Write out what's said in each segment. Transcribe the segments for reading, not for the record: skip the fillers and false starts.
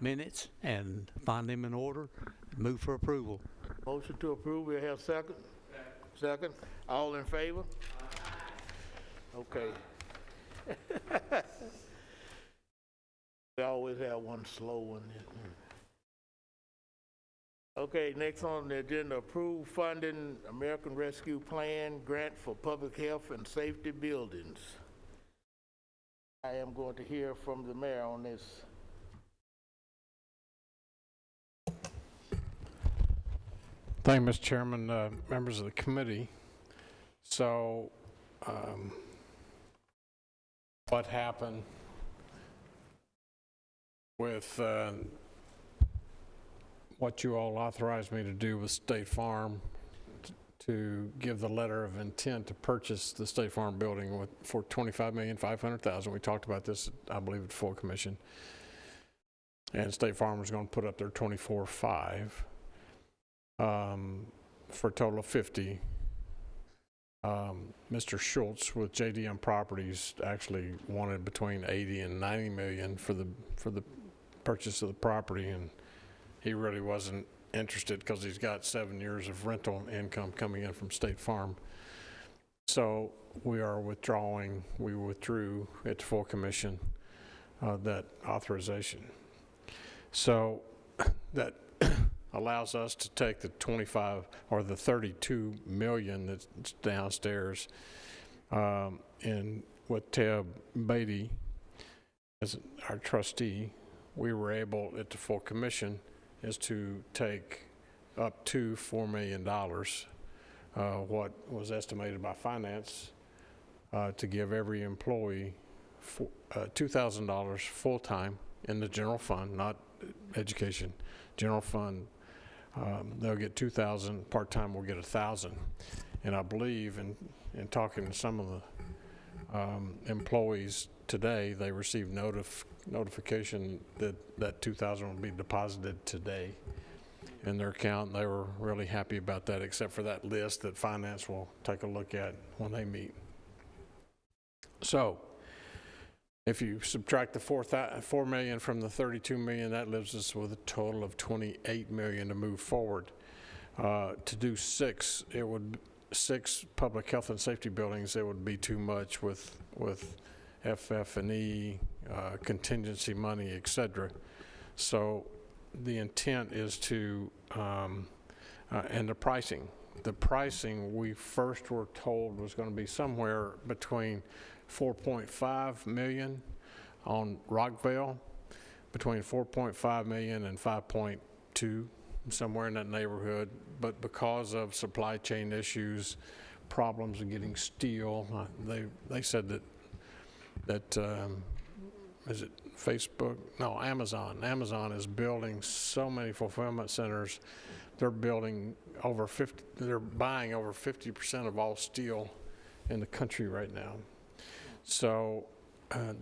minutes and find them in order. Move for approval. Motion to approve, we have second? Second. All in favor? Okay. We always have one slow one. Okay, next on the agenda, approve funding American Rescue Plan grant for public health and safety buildings. I am going to hear from the mayor on this. Thank you, Mr. Chairman, members of the committee. So, what happened with what you all authorized me to do with State Farm to give the letter of intent to purchase the State Farm building for $25,500,000. We talked about this, I believe, at full commission. And State Farm was going to put up their $24,500,000 for a total of $50,000. Mr. Schultz with JDM Properties actually wanted between $80 and $90 million for the purchase of the property, and he really wasn't interested because he's got 7 years of rental income coming in from State Farm. So we are withdrawing. We withdrew at full commission that authorization. So that allows us to take the 25 or the 32 million that's downstairs, and with Tab Beatty as our trustee, we were able at the full commission is to take up to $4 million, what was estimated by finance, to give every employee $2,000 full-time in the general fund, not education, general fund. They'll get $2,000, part-time will get $1,000. And I believe in talking to some of the employees today, they received notification that $2,000 will be deposited today in their account. They were really happy about that, except for that list that finance will take a look at when they meet. So if you subtract the $4 million from the $32 million, that leaves us with a total of $28 million to move forward. To do six public health and safety buildings, it would be too much with FF&E, contingency money, etc. So the intent is to, and the pricing. The pricing we first were told was going to be somewhere between 4.5 million on Rockville, between 4.5 million and 5.2, somewhere in that neighborhood. But because of supply chain issues, problems of getting steel, they said that is it Facebook? No, Amazon. Amazon is building so many fulfillment centers. They're building over 50. They're buying over 50% of all steel in the country right now. So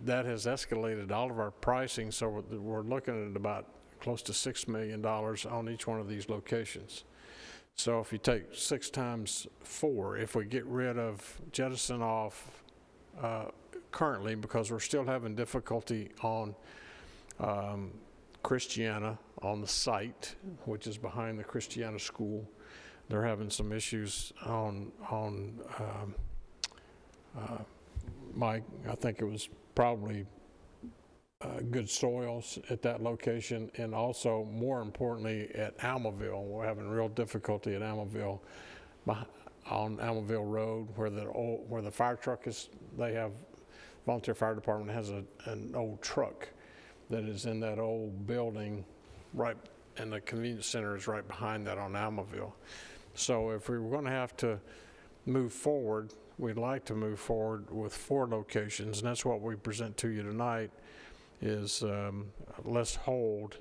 that has escalated all of our pricing. So we're looking at about close to $6 million on each one of these locations. So if you take 6 times 4, if we get rid of, jettison off currently, because we're still having difficulty on Christiana on the site, which is behind the Christiana school. They're having some issues on Mike, I think it was probably good soils at that location, and also more importantly at Elmerville. We're having real difficulty at Elmerville, on Elmerville Road, where the fire truck is. They have, volunteer fire department has an old truck that is in that old building right, and the convenience center is right behind that on Elmerville. So if we were going to have to move forward, we'd like to move forward with 4 locations, and that's what we present to you tonight. Is let's hold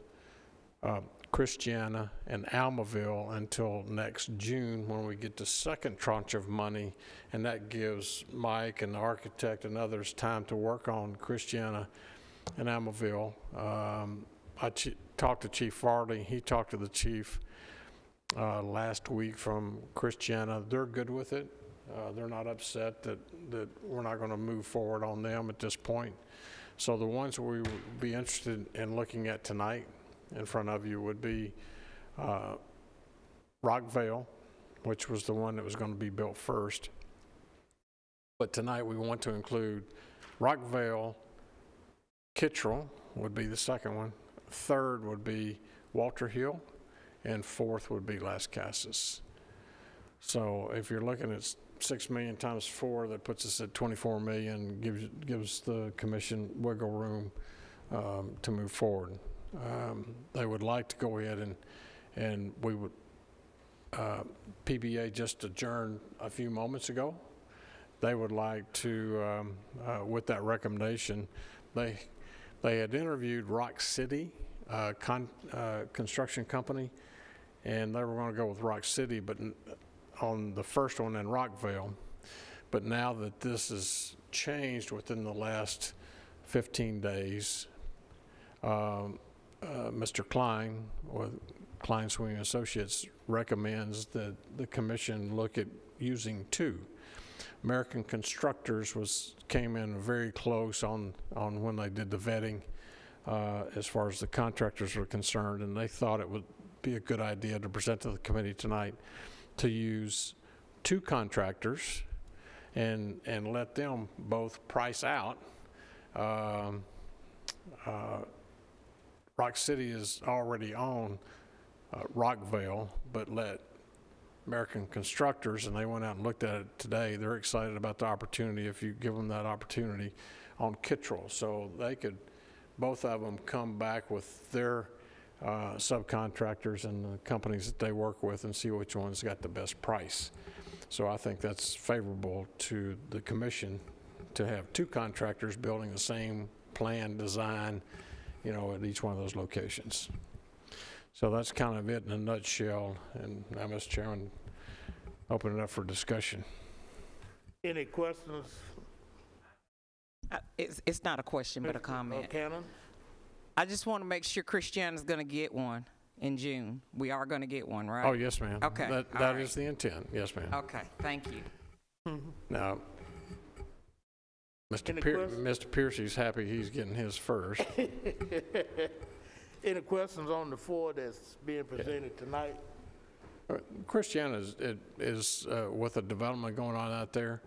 Christiana and Elmerville until next June, when we get the second tranche of money, and that gives Mike and the architect and others time to work on Christiana and Elmerville. I talked to Chief Farley. He talked to the chief last week from Christiana. They're good with it. They're not upset that we're not going to move forward on them at this point. So the ones we would be interested in looking at tonight in front of you would be Rockvale, which was the one that was going to be built first. But tonight we want to include Rockvale, Kittrell would be the second one. Third would be Walter Hill, and fourth would be Las Casas. So if you're looking at 6 million times 4, that puts us at 24 million, gives the commission wiggle room to move forward. They would like to go ahead and we would, PBA just adjourned a few moments ago. They would like to, with that recommendation, they had interviewed Rock City construction company, and they were going to go with Rock City, but on the first one in Rockvale. But now that this has changed within the last 15 days, Mr. Klein, or Klein Swing Associates, recommends that the commission look at using 2. American Constructors came in very close on when they did the vetting as far as the contractors were concerned, and they thought it would be a good idea to present to the committee tonight to use 2 contractors and let them both price out. Rock City is already on Rockvale, but let American Constructors, and they went out and looked at it today, they're excited about the opportunity if you give them that opportunity on Kittrell. So they could, both of them, come back with their subcontractors and the companies that they work with and see which one's got the best price. So I think that's favorable to the commission to have 2 contractors building the same plan, design, at each one of those locations. So that's kind of it in a nutshell. And now, Mr. Chairman, open it up for discussion. Any questions? It's not a question, but a comment. Cannon? I just want to make sure Christiana's going to get one in June. We are going to get one, right? Oh, yes, ma'am. Okay. That is the intent. Yes, ma'am. Okay, thank you. Now, Mr. Piercy's happy he's getting his first. Any questions on the 4 that's being presented tonight? Christiana is with the development going on out there,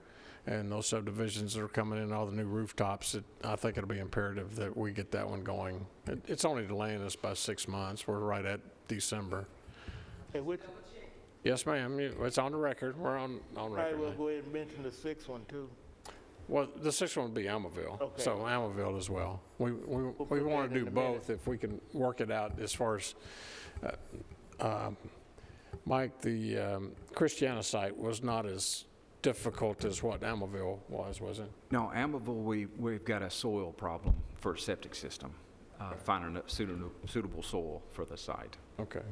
and those subdivisions that are coming in, all the new rooftops, I think it'll be imperative that we get that one going. It's only delaying us by 6 months. We're right at December. Hey, which? Yes, ma'am. It's on the record. We're on record. Right, we'll go ahead and mention the 6th one, too. Well, the 6th one would be Elmerville. Okay. So Elmerville as well. We want to do both if we can work it out as far as, Mike, the Christiana site was not as difficult as what Elmerville was it? No, Elmerville, we've got a soil problem for a septic system, finding a suitable soil for the site. Okay.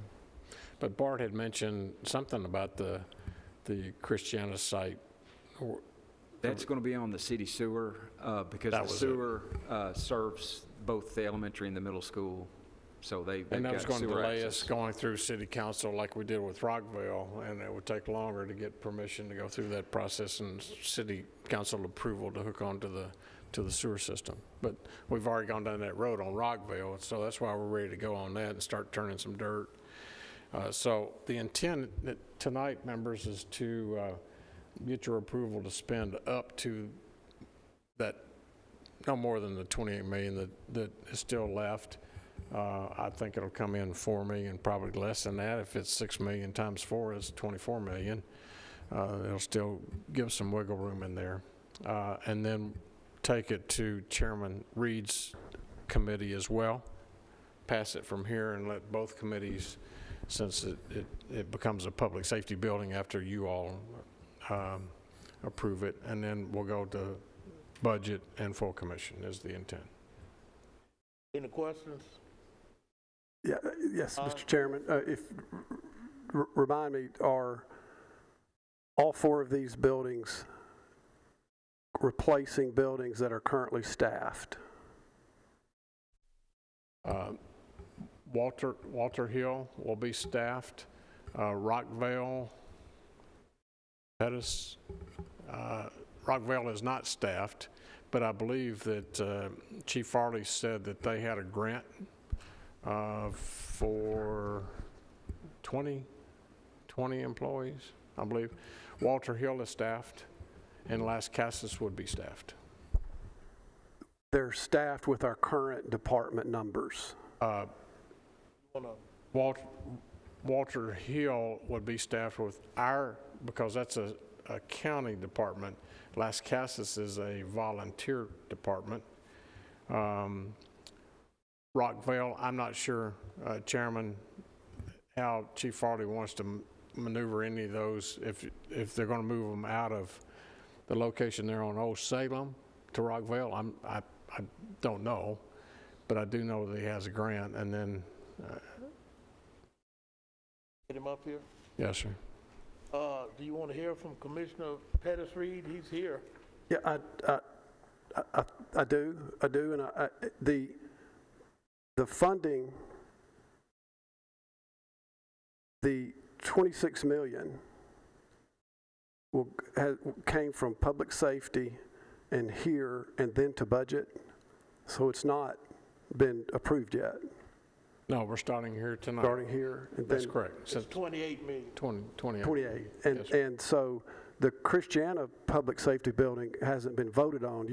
But Bart had mentioned something about the Christiana site. That's going to be on the city sewer because the sewer serves both the elementary and the middle school. So and that was going to delay us going through city council like we did with Rockville, and it would take longer to get permission to go through that process and city council approval to hook onto the sewer system. But we've already gone down that road on Rockville, so that's why we're ready to go on that and start turning some dirt. So the intent tonight, members, is to get your approval to spend up to that, no more than the 28 million that is still left. I think it'll come in 4 million, probably less than that. If it's 6 million times 4 is 24 million. It'll still give some wiggle room in there. And then take it to Chairman Reed's committee as well. Pass it from here and let both committees, since it becomes a public safety building after you all approve it, and then we'll go to budget and full commission is the intent. Any questions? Yeah, yes, Mr. Chairman. Remind me, are all 4 of these buildings replacing buildings that are currently staffed? Walter Hill will be staffed. Rockvale, Pettis, Rockvale is not staffed, but I believe that Chief Farley said that they had a grant for 20 employees, I believe. Walter Hill is staffed, and Las Casas would be staffed. They're staffed with our current department numbers. Walter Hill would be staffed with because that's a county department. Las Casas is a volunteer department. Rockville, I'm not sure, Chairman, how Chief Farley wants to maneuver any of those, if they're going to move them out of the location there on Old Salem to Rockville. I don't know, but I do know that he has a grant. And then, Get him up here. yes, sir. Do you want to hear from Commissioner Pettis Reed? He's here. Yeah, I do, and the funding, the 26 million came from public safety and here and then to budget, so it's not been approved yet. No, we're starting here tonight. Starting here and That's then correct. It's Since 28 million. 28. 28, Yes, sir. and so the Christiana Public Safety Building hasn't been voted on.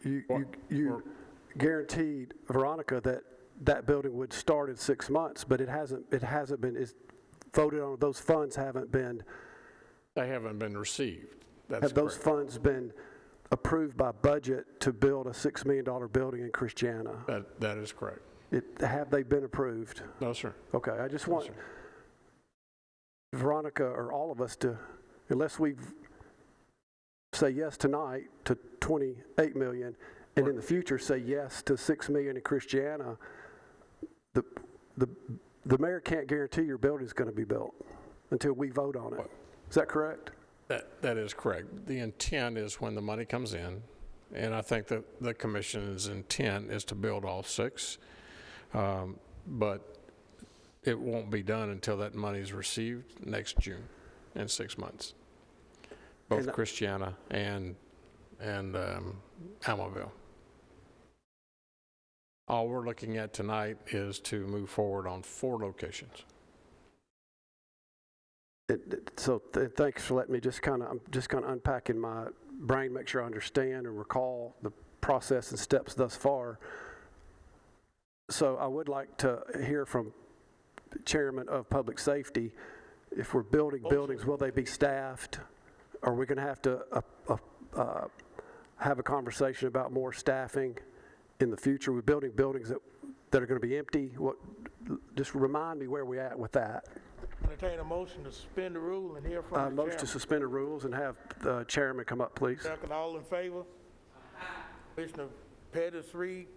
You guaranteed Veronica that that building would start in 6 months, but it hasn't been. It's voted on. Those funds haven't been. They haven't been received. That's Have those correct. funds been approved by budget to build a $6 million building in Christiana? That is correct. Have they been approved? No, sir. Okay, I just want Veronica or all of us to, unless we say yes tonight to 28 million, and in the future say yes to 6 million in Christiana, the mayor can't guarantee your building is going to be built until we vote on it. Is that correct? That is correct. The intent is when the money comes in, and I think that the commission's intent is to build all 6, but it won't be done until that money is received next June, in 6 months. Both Christiana and Elmerville. All we're looking at tonight is to move forward on 4 locations. Thanks for letting me I'm just kind of unpacking my brain, make sure I understand and recall the process and steps thus far. So I would like to hear from Chairman of Public Safety. If we're building buildings, will they be staffed? Are we going to have to have a conversation about more staffing in the future? We're building buildings that are going to be empty. Just remind me where we're at with that. Entertain a motion to suspend the rule and hear from the Motion to chairman. suspend the rules and have the chairman come up, please. Second, all in favor? Commissioner Pettis Reed.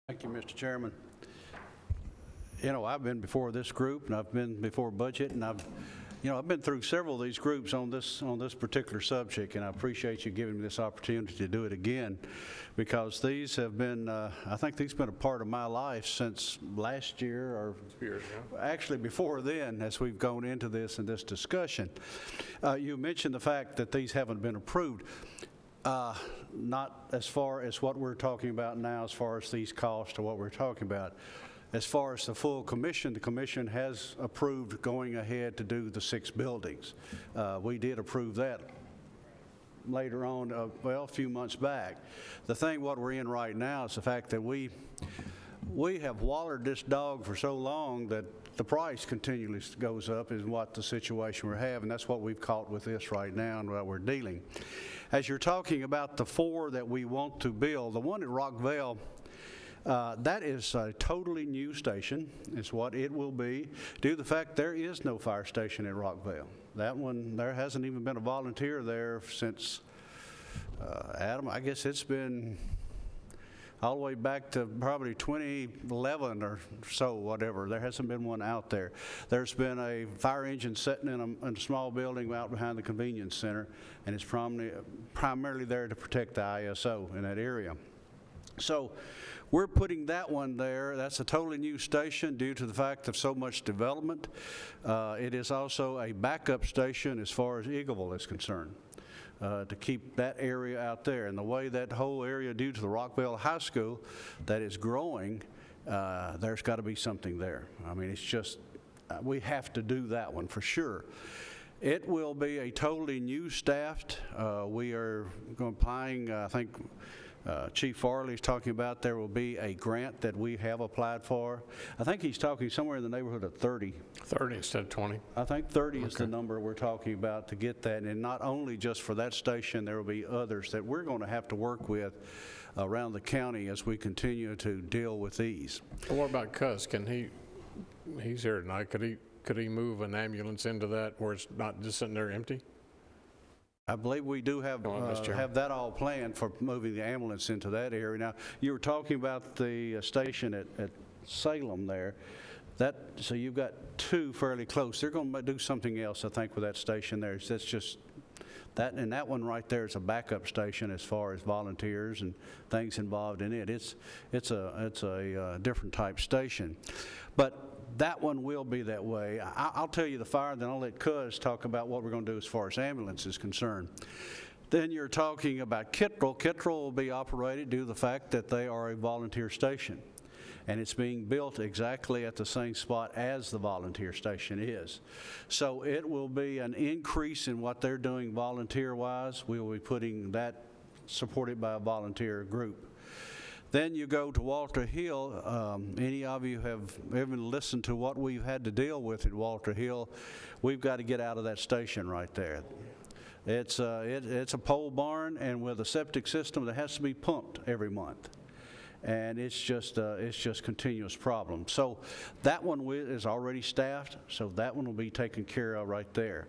Thank you, Mr. Chairman. You know, I've been before this group, and I've been before budget, and I've been through several of these groups on this particular subject, and I appreciate you giving me this opportunity to do it again, because these have been, I think these have been a part of my life since last year, or actually before then, as we've gone into this and this discussion. You mentioned the fact that these haven't been approved. Not as far as what we're talking about now, as far as these costs or what we're talking about. As far as the full commission, the commission has approved going ahead to do the 6 buildings. We did approve that later on, a few months back. The thing what we're in right now is the fact that we have wallered this dog for so long that the price continually goes up is what the situation we're having. That's what we've caught with this right now and what we're dealing. As you're talking about the 4 that we want to build, the one at Rockville, that is a totally new station, is what it will be, due to the fact there is no fire station at Rockville. That one, there hasn't even been a volunteer there since, Adam, I guess it's been all the way back to probably 2011 or so, whatever. There hasn't been one out there. There's been a fire engine sitting in a small building out behind the convenience center, and it's primarily there to protect the ISO in that area. So we're putting that one there. That's a totally new station due to the fact of so much development. It is also a backup station as far as Eagleville is concerned, to keep that area out there. And the way that whole area, due to the Rockville High School, that is growing, there's got to be something there. I mean, it's just, we have to do that one for sure. It will be a totally new staffed. We are applying, I think, Chief Farley is talking about there will be a grant that we have applied for. I think he's talking somewhere in the neighborhood of 30. 30 instead of 20. I think 30 is the number we're talking about to get that. And not only just for that station, there will be others that we're going to have to work with around the county as we continue to deal with these. And what about Cuz? He's here tonight. Could he move an ambulance into that where it's not just sitting there empty? I believe we do have that all planned for moving the ambulance into that area. Now, you were talking about the station at Salem there. So you've got two fairly close. They're going to do something else, I think, with that station there. That's just that, and that one right there is a backup station as far as volunteers and things involved in it. It's a different type station, but that one will be that way. I'll tell you the fire, then I'll let Cuz talk about what we're going to do as far as ambulance is concerned. Then you're talking about Kittrell. Kittrell will be operated due to the fact that they are a volunteer station, and it's being built exactly at the same spot as the volunteer station is. So it will be an increase in what they're doing volunteer-wise. We will be putting that supported by a volunteer group. Then you go to Walter Hill. Any of you have ever listened to what we've had to deal with at Walter Hill? We've got to get out of that station right there. It's a pole barn, and with a septic system that has to be pumped every month. And it's just continuous problem. So that one is already staffed, so that one will be taken care of right there.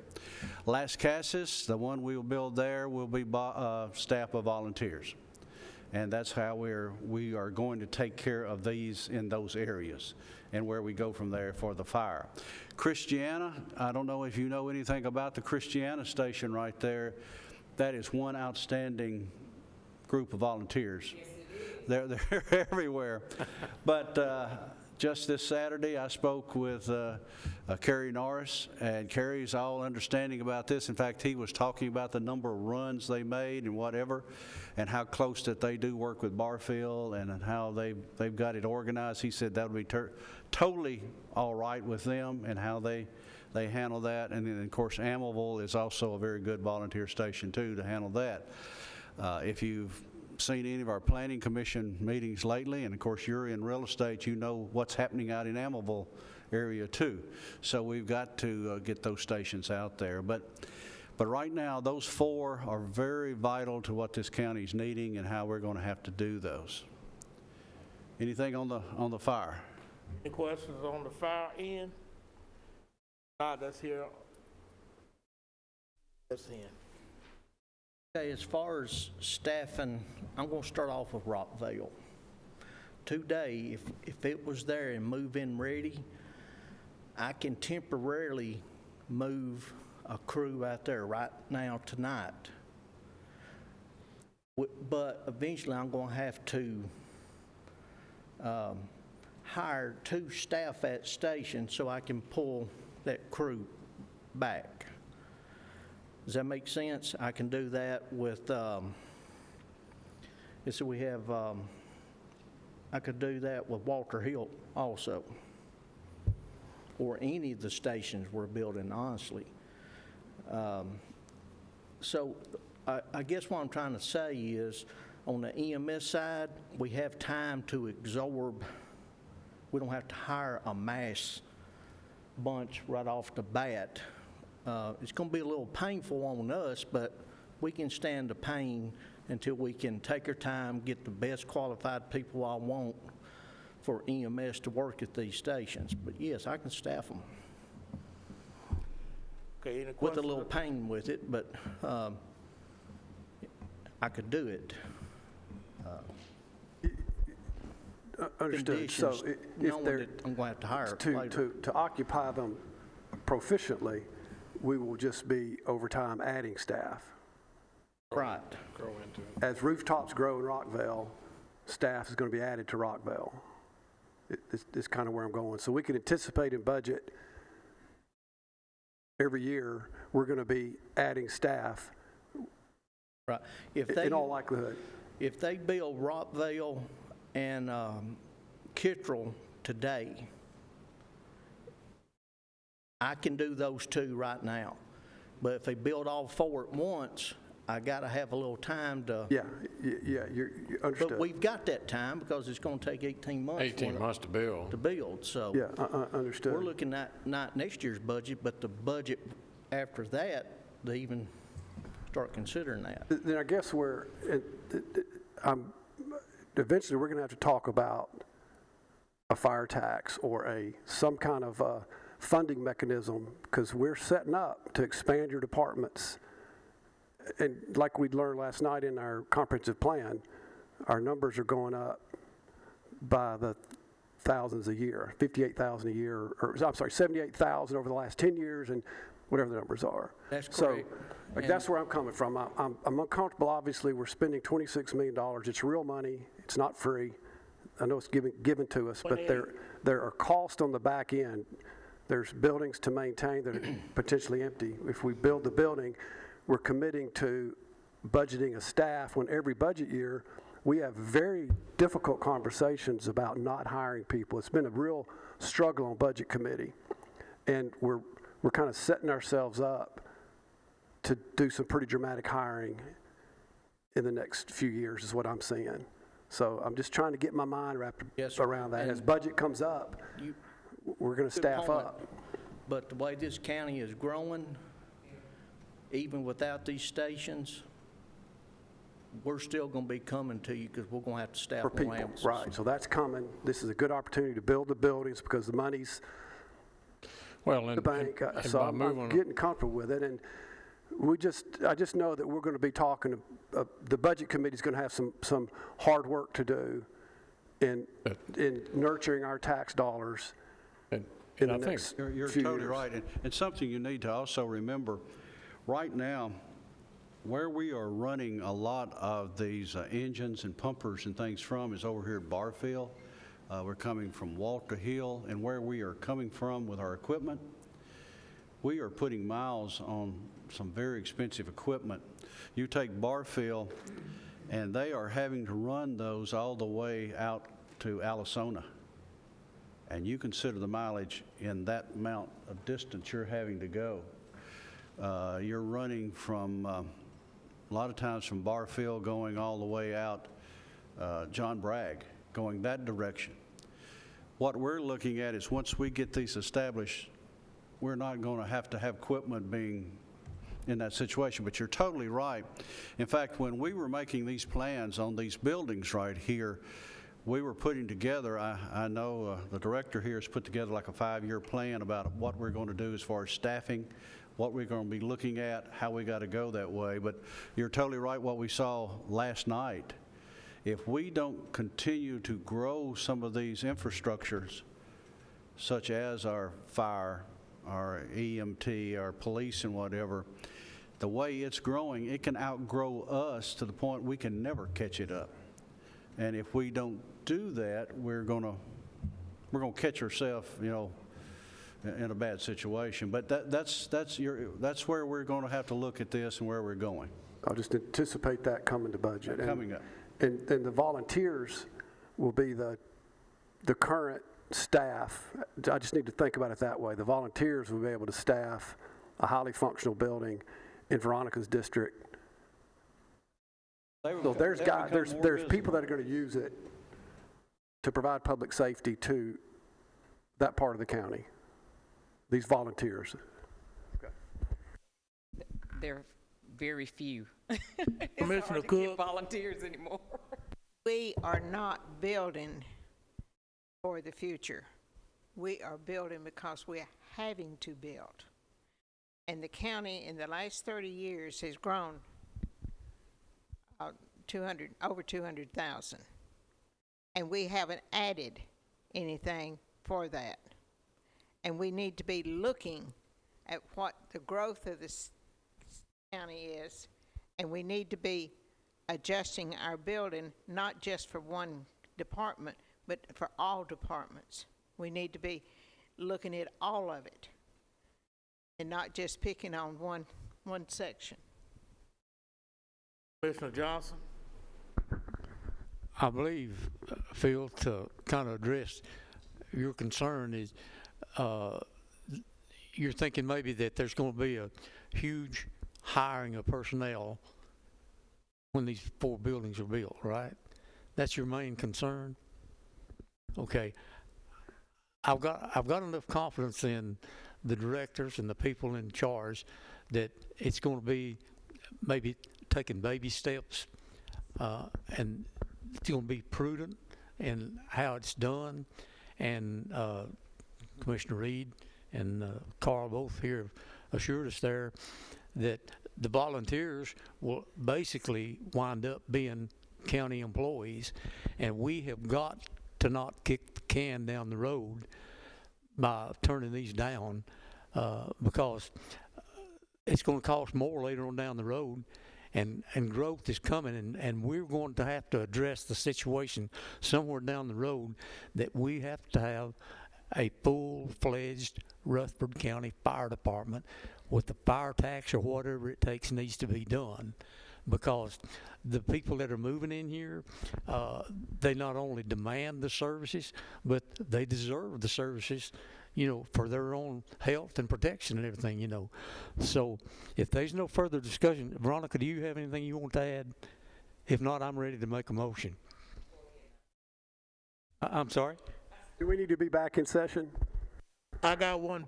Las Casas, the one we will build there, will be staffed by volunteers. And that's how we are going to take care of these in those areas and where we go from there for the fire. Christiana, I don't know if you know anything about the Christiana station right there. That is one outstanding group of volunteers. Yes, it is. They're everywhere. But just this Saturday, I spoke with Kerry Norris, and Kerry's all understanding about this. In fact, he was talking about the number of runs they made and whatever, and how close that they do work with Barfield and how they've got it organized. He said that would be totally all right with them and how they handle that. And then, of course, Elmerville is also a very good volunteer station, too, to handle that. If you've seen any of our planning commission meetings lately, and of course you're in real estate, you know what's happening out in Elmerville area too. So we've got to get those stations out there. But right now, those four are very vital to what this county's needing and how we're going to have to do those. Anything on the fire? Any questions on the fire end? That's here. That's in. Okay, as far as staffing, I'm going to start off with Rockville. Today, if it was there and move-in ready, I can temporarily move a crew out there right now tonight. But eventually, I'm going to have to hire 2 staff at station so I can pull that crew back. Does that make sense? I can do that with, so we have, I could do that with Walter Hill also, or any of the stations we're building, honestly. So I guess what I'm trying to say is, on the EMS side, we have time to absorb. We don't have to hire a mass bunch right off the bat. It's going to be a little painful on us, but we can stand the pain until we can take our time, get the best qualified people I want for EMS to work at these stations. But yes, I can staff them. Okay, any With questions? a little pain with it, but I could do it. Understood. So Conditions, if knowing they're, that I'm going to have to hire later. to occupy them proficiently, we will just be over time adding staff. Right. Grow into it. As rooftops grow in Rockville, staff is going to be added to Rockville. It's kind of where I'm going. So we can anticipate in budget every year we're going to be adding staff Right. If they, in all likelihood. if they build Rockville and Kittrell today, I can do those two right now. But if they build all four at once, I got to have a little time to. Yeah, you're understood. But we've got that time because it's going to take 18 months. 18 months to build. To build, so. Yeah, understood. We're looking at not next year's budget, but the budget after that, to even start considering that. Then I guess eventually we're going to have to talk about a fire tax or some kind of funding mechanism, because we're setting up to expand your departments. And like we learned last night in our comprehensive plan, our numbers are going up by the thousands a year, 58,000 a year, or I'm sorry, 78,000 over the last 10 years, and whatever the numbers are. That's So, correct. like, that's where I'm coming from. I'm uncomfortable. Obviously, we're spending $26 million. It's real money. It's not free. I know it's given to us, but there are costs on the back end. There's buildings to maintain that are potentially empty. If we build the building, we're committing to budgeting a staff when every budget year we have very difficult conversations about not hiring people. It's been a real struggle on budget committee, and we're kind of setting ourselves up to do some pretty dramatic hiring in the next few years is what I'm seeing. So I'm just trying to get my mind wrapped Yes, sir. around that. And As budget comes up, we're going to Good staff point. up. But the way this county is growing, even without these stations, we're still going to be coming to you because we're going to have to staff For more people, ambulances. right. So that's coming. This is a good opportunity to build the buildings because the money's Well, the bank. and So by I'm moving, getting comfortable with it. And I just know that we're going to be talking, the budget committee's going to have some hard work to do in nurturing our tax dollars and in I the think, next You're few totally years. right. And something you need to also remember, right now, where we are running a lot of these engines and pumpers and things from is over here at Barfield. We're coming from Walter Hill, and where we are coming from with our equipment, we are putting miles on some very expensive equipment. You take Barfield, and they are having to run those all the way out to Alasona. And you consider the mileage in that amount of distance you're having to go. You're running from, a lot of times from Barfield going all the way out John Bragg, going that direction. What we're looking at is once we get these established, we're not going to have equipment being in that situation. But you're totally right. In fact, when we were making these plans on these buildings right here, we were putting together, I know the director here has put together like a 5-year plan about what we're going to do as far as staffing, what we're going to be looking at, how we got to go that way. But you're totally right what we saw last night. If we don't continue to grow some of these infrastructures, such as our fire, our EMT, our police and whatever, the way it's growing, it can outgrow us to the point we can never catch it up. And if we don't do that, we're going to catch ourselves, in a bad situation. But that's where we're going to have to look at this and where we're going. I'll just anticipate that coming to budget. Coming up. And the volunteers will be the current staff. I just need to think about it that way. The volunteers will be able to staff a highly functional building in Veronica's district. So there's people that are going to use it to provide public safety to that part of the county. These volunteers. There are very few. Commissioner It's hard to Cook. get volunteers anymore. We are not building for the future. We are building because we're having to build. And the county in the last 30 years has grown over 200,000. And we haven't added anything for that. And we need to be looking at what the growth of this county is, and we need to be adjusting our building, not just for one department, but for all departments. We need to be looking at all of it and not just picking on one section. Commissioner Johnson? I believe, Phil, to kind of address your concern is, you're thinking maybe that there's going to be a huge hiring of personnel when these 4 buildings are built, right? That's your main concern? Okay. I've got enough confidence in the directors and the people in charge that it's going to be maybe taking baby steps, and it's going to be prudent in how it's done. And Commissioner Reed and Carl both here assured us there that the volunteers will basically wind up being county employees, and we have got to not kick the can down the road by turning these down, because it's going to cost more later on down the road, and growth is coming, and we're going to have to address the situation somewhere down the road that we have to have a full-fledged Rutherford County Fire Department with the fire tax or whatever it takes needs to be done, because the people that are moving in here, they not only demand the services, but they deserve the services, you know, for their own health and protection and everything, you know. So if there's no further discussion, Veronica, do you have anything you want to add? If not, I'm ready to make a motion. I'm sorry? Do we need to be back in session? I got one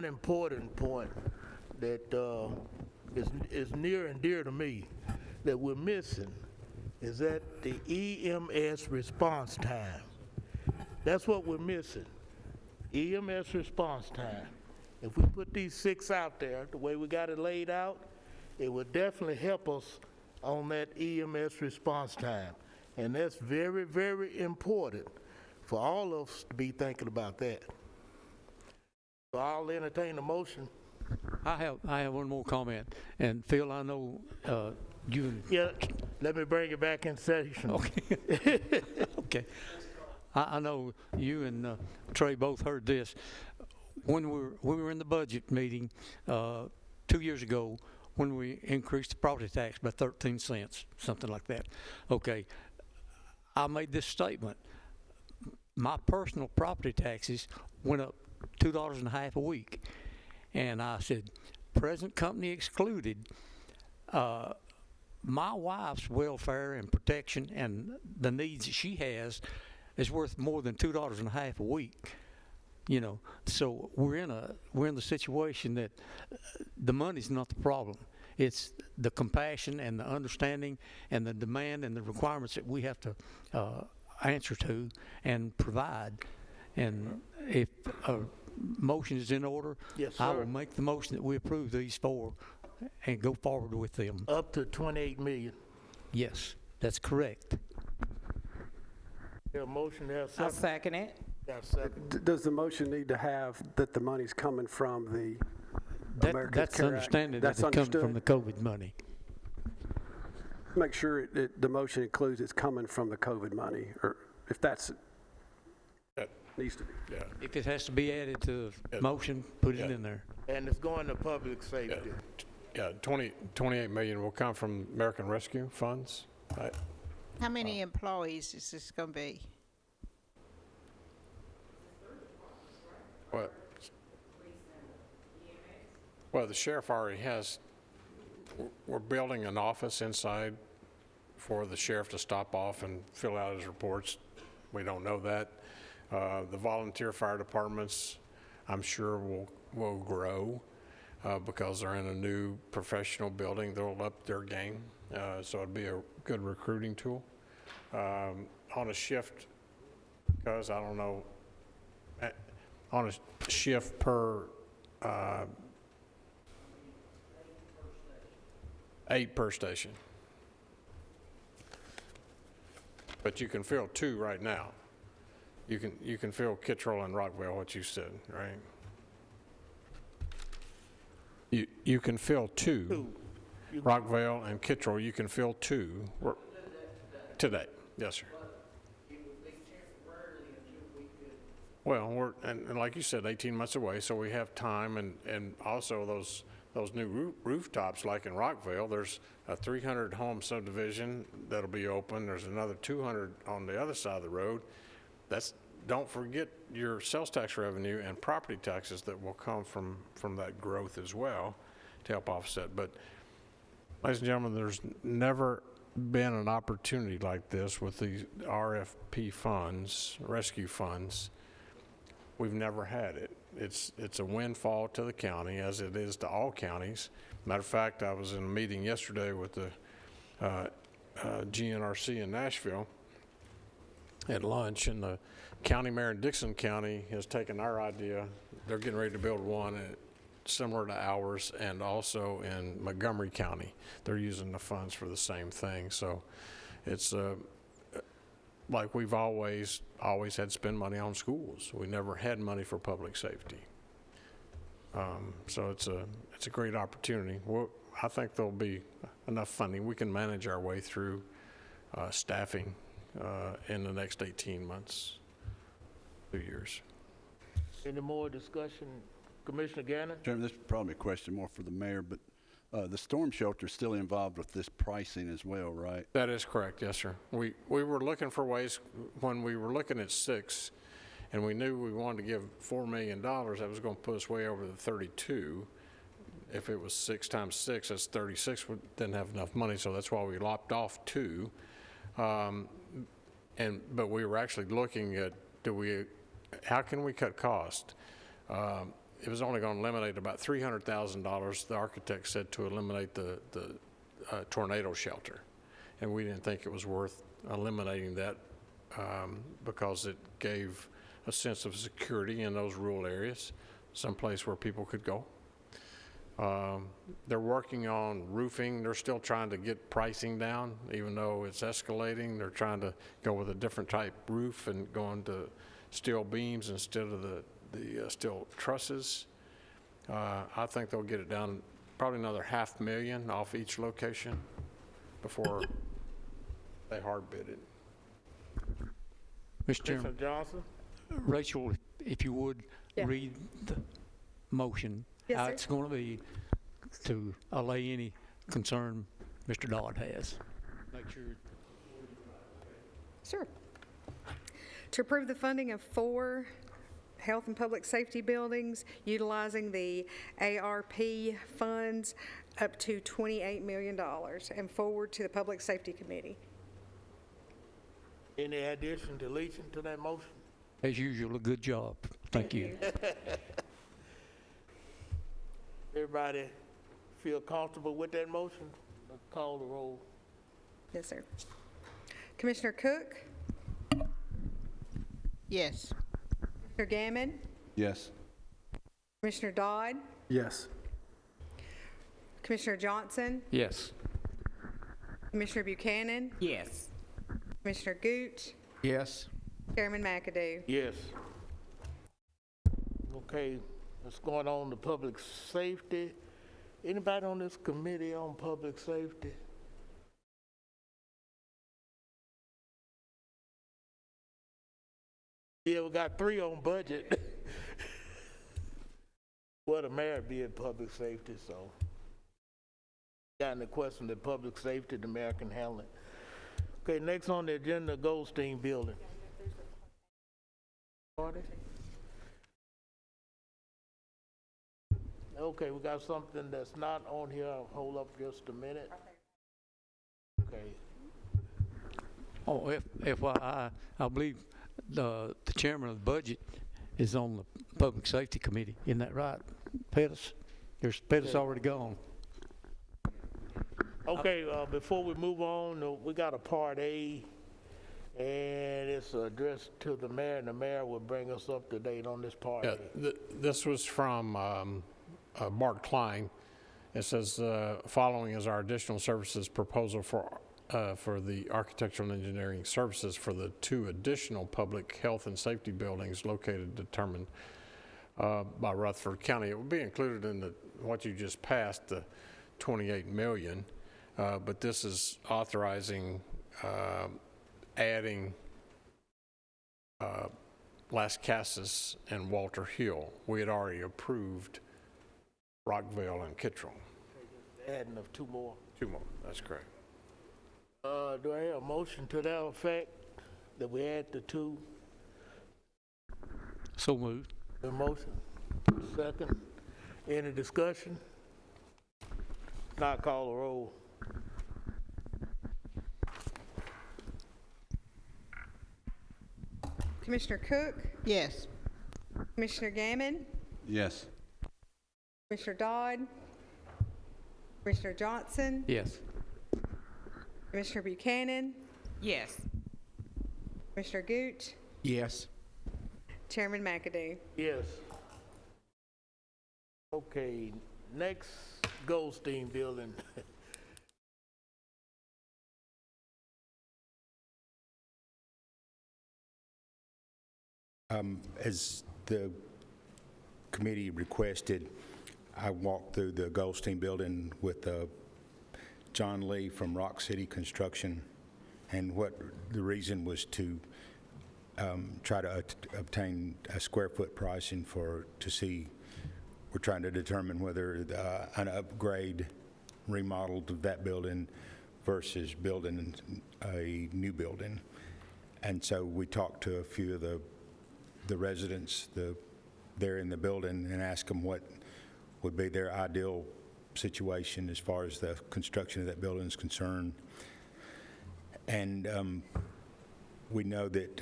important point that is near and dear to me that we're missing, is that the EMS response time. That's what we're missing, EMS response time. If we put these 6 out there, the way we got it laid out, it would definitely help us on that EMS response time. And that's very, very important for all of us to be thinking about that. So I'll entertain a motion. I have one more comment, and Phil, I know you and Yeah, let me bring it back in session. okay. Okay. I know you and Trey both heard this. When we were in the budget meeting 2 years ago, when we increased the property tax by 13 cents, something like that. Okay, I made this statement. My personal property taxes went up $2.50 a week. And I said, present company excluded, my wife's welfare and protection and the needs that she has is worth more than $2.50 a week. You know, so we're in the situation that the money's not the problem. It's the compassion and the understanding and the demand and the requirements that we have to answer to and provide. And if a motion is in order, Yes, I sir. will make the motion that we approve these 4 and go forward with them. Up to 28 million. Yes, that's correct. Have a motion there, I'll second? second it. Got a second? Does the motion need to have that the money's coming from the American That's Care Act? understanding that That's it's coming from understood? the COVID money. Make sure the motion includes it's coming from the COVID money, or if that's, needs to be. Yeah. If it has to be added to the motion, put it Yeah. in there. And it's going to public safety. Yeah, 28 million will come from American Rescue funds. Right? How many employees is this going to be? Well, the sheriff already has, we're building an office inside for the sheriff to stop off and fill out his reports. We don't know that. The volunteer fire departments, I'm sure will grow because they're in a new professional building. They'll up their game, so it'd be a good recruiting tool. On a shift, because I don't know, on a shift per 8 per station. But you can fill 2 right now. You can fill Kittrell and Rockville, what you said, right? You can fill 2. Rockville and Kittrell, you can fill 2. Today, yes, sir. Well, and like you said, 18 months away, so we have time, and also those new rooftops, like in Rockville, there's a 300 home subdivision that'll be open. There's another 200 on the other side of the road. Don't forget your sales tax revenue and property taxes that will come from that growth as well to help offset. But ladies and gentlemen, there's never been an opportunity like this with these RFP funds, rescue funds. We've never had it. It's a windfall to the county, as it is to all counties. Matter of fact, I was in a meeting yesterday with the GNRC in Nashville at lunch, and the county mayor in Dixon County has taken our idea. They're getting ready to build one similar to ours, and also in Montgomery County. They're using the funds for the same thing. So it's like we've always had to spend money on schools. We never had money for public safety. So it's a great opportunity. I think there'll be enough funding. We can manage our way through staffing in the next 18 months, 2 years. Any more discussion? Commissioner Gannon? Chairman, this is probably a question more for the mayor, but the storm shelter is still involved with this pricing as well, right? That is correct, yes, sir. We were looking for ways, when we were looking at 6, and we knew we wanted to give $4 million, that was going to put us way over the 32. If it was 6 times 6, that's 36. We didn't have enough money, so that's why we lopped off 2. But we were actually looking at, how can we cut cost? It was only going to eliminate about $300,000, the architect said, to eliminate the tornado shelter. And we didn't think it was worth eliminating that because it gave a sense of security in those rural areas, someplace where people could go. They're working on roofing. They're still trying to get pricing down, even though it's escalating. They're trying to go with a different type roof and going to steel beams instead of the steel trusses. I think they'll get it down probably another $500,000 off each location before they hard bid it. Mr. Chairman, Commissioner Johnson? Rachel, if you would, read the motion. Yes, How sir. it's going to be to allay any concern Mr. Dodd has. Make sure. Sure. To approve the funding of 4 health and public safety buildings utilizing the ARP funds up to $28 million and forward to the Public Safety Committee. Any addition, deletion to that motion? As usual, a good job. Thank you. Everybody feel comfortable with that motion? Let's call the roll. Yes, sir. Commissioner Cook? Yes. Commissioner Gammon? Yes. Commissioner Dodd? Yes. Commissioner Johnson? Yes. Commissioner Buchanan? Yes. Commissioner Gooch? Yes. Chairman McAdoo? Yes. Okay, what's going on to public safety? Anybody on this committee on public safety? Yeah, we got 3 on budget. Well, the mayor be in public safety, so. Got any question of public safety, the mayor can handle it. Okay, next on the agenda, Goldstein Building. Party? Okay, we got something that's not on here. Hold up just a minute. Okay. Oh, FYI, I believe the chairman of the budget is on the Public Safety Committee. Isn't that right, Pettis? Pettis already gone. Okay, before we move on, we got a Part A, and it's addressed to the mayor, and the mayor will bring us up to date on this Part A. This was from Bart Klein. It says, following is our additional services proposal for the architectural and engineering services for the 2 additional public health and safety buildings located determined by Rutherford County. It will be included in what you just passed, the 28 million, but this is authorizing adding Las Casas and Walter Hill. We had already approved Rockville and Kittrell. Adding of two more. 2 more, that's correct. Do I hear a motion to that effect, that we add the two? So moved. The motion, second. Any discussion? Not call the roll. Commissioner Cook, Yes. Commissioner Gammon, Yes. Commissioner Dodd, Commissioner Johnson, Yes. Commissioner Buchanan, Yes. Commissioner Gooch, Yes. Chairman McAdoo. Yes. Okay, next, Goldstein Building. As the committee requested, I walked through the Goldstein Building with John Lee from Rock City Construction, and what the reason was to try to obtain a square foot pricing to see, we're trying to determine whether an upgrade, remodeled of that building versus building a new building. And so we talked to a few of the residents there in the building and asked them what would be their ideal situation as far as the construction of that building is concerned. And we know that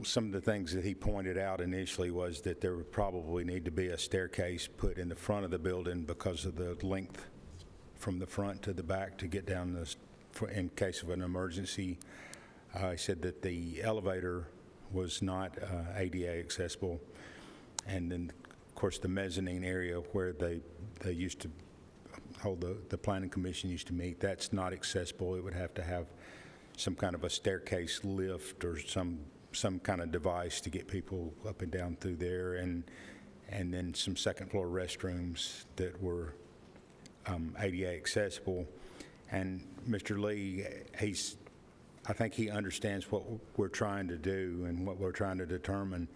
some of the things that he pointed out initially was that there would probably need to be a staircase put in the front of the building because of the length from the front to the back to get down in case of an emergency. He said that the elevator was not ADA accessible. And then, of course, the mezzanine area where they used to hold the planning commission used to meet, that's not accessible. It would have to have some kind of a staircase lift or some kind of device to get people up and down through there, and then some second floor restrooms that were ADA accessible. And Mr. Lee, I think he understands what we're trying to do and what we're trying to determine.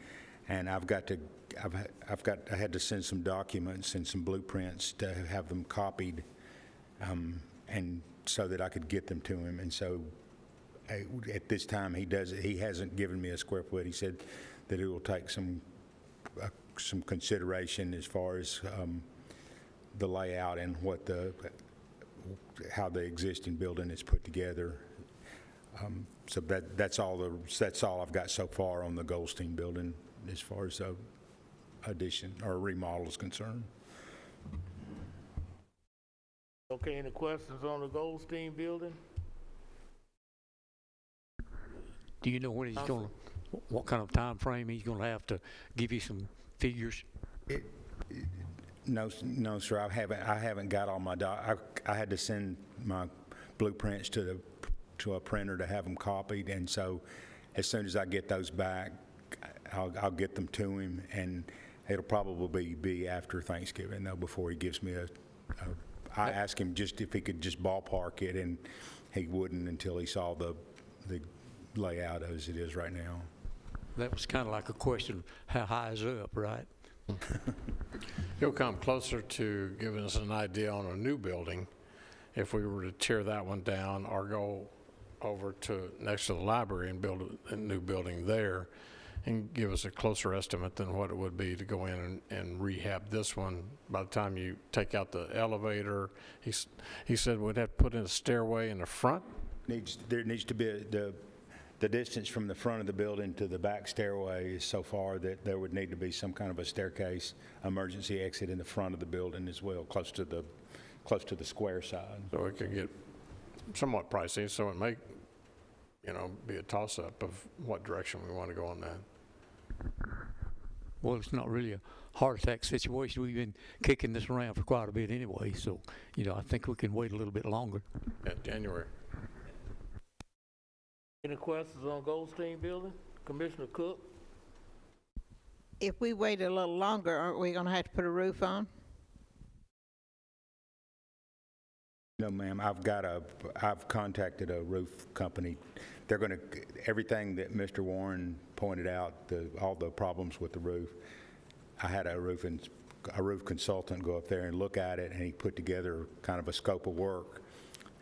And I had to send some documents and some blueprints to have them copied, and so that I could get them to him. And so at this time, he hasn't given me a square foot. He said that it will take some consideration as far as the layout and how the existing building is put together. So that's all I've got so far on the Goldstein Building as far as addition or remodel is concerned. Okay, any questions on the Goldstein Building? Do you know when he's going to, what kind of time frame he's going to have to give you some figures? No, sir. I haven't got all my I had to send my blueprints to a printer to have them copied, and so as soon as I get those back, I'll get them to him, and it'll probably be after Thanksgiving though before he gives me I asked him just if he could just ballpark it, and he wouldn't until he saw the layout as it is right now. That was kind of like a question, how high is up, right? He'll come closer to giving us an idea on a new building if we were to tear that one down or go over to next to the library and build a new building there, and give us a closer estimate than what it would be to go in and rehab this one. By the time you take out the elevator, he said we'd have to put in a stairway in the front. There needs to be the distance from the front of the building to the back stairway is so far that there would need to be some kind of a staircase emergency exit in the front of the building as well, close to the square side. So it could get somewhat pricey, so it may, be a toss-up of what direction we want to go on that. Well, it's not really a heart attack situation. We've been kicking this around for quite a bit anyway, so, I think we can wait a little bit longer. Yeah, January. Any questions on Goldstein Building? Commissioner Cook? If we wait a little longer, aren't we going to have to put a roof on? No, ma'am, I've contacted a roof company. They're going to, everything that Mr. Warren pointed out, all the problems with the roof, I had a roof consultant go up there and look at it, and he put together kind of a scope of work.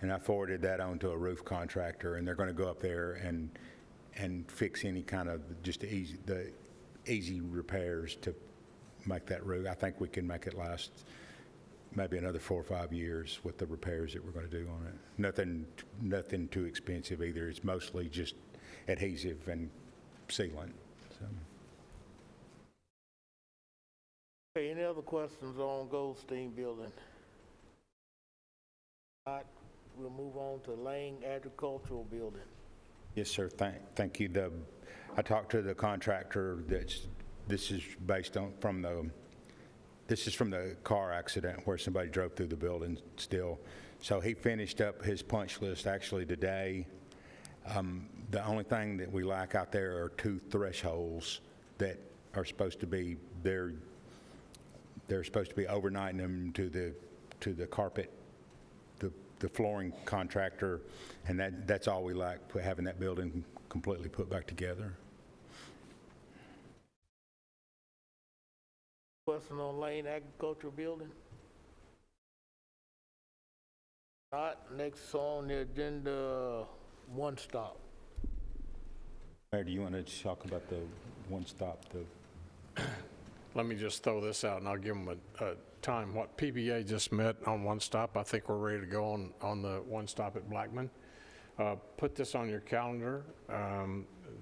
And I forwarded that on to a roof contractor, and they're going to go up there and fix any kind of just the easy repairs to make that roof. I think we can make it last maybe another 4 or 5 years with the repairs that we're going to do on it. Nothing too expensive either. It's mostly just adhesive and sealant. So. Okay, any other questions on Goldstein Building? Not, we'll move on to Lane Agricultural Building. Yes, sir. Thank you. I talked to the contractor. This is from the car accident where somebody drove through the building still. So he finished up his punch list actually today. The only thing that we lack out there are 2 thresholds that are supposed to be they're supposed to be overnighting them to the carpet, the flooring contractor, and that's all we lack, having that building completely put back together. Question on Lane Agricultural Building? Not, next on the agenda, One Stop. Mayor, do you want to talk about the One Stop? Let me just throw this out, and I'll give them a time. What PBA just met on One Stop, I think we're ready to go on the One Stop at Blackman. Put this on your calendar.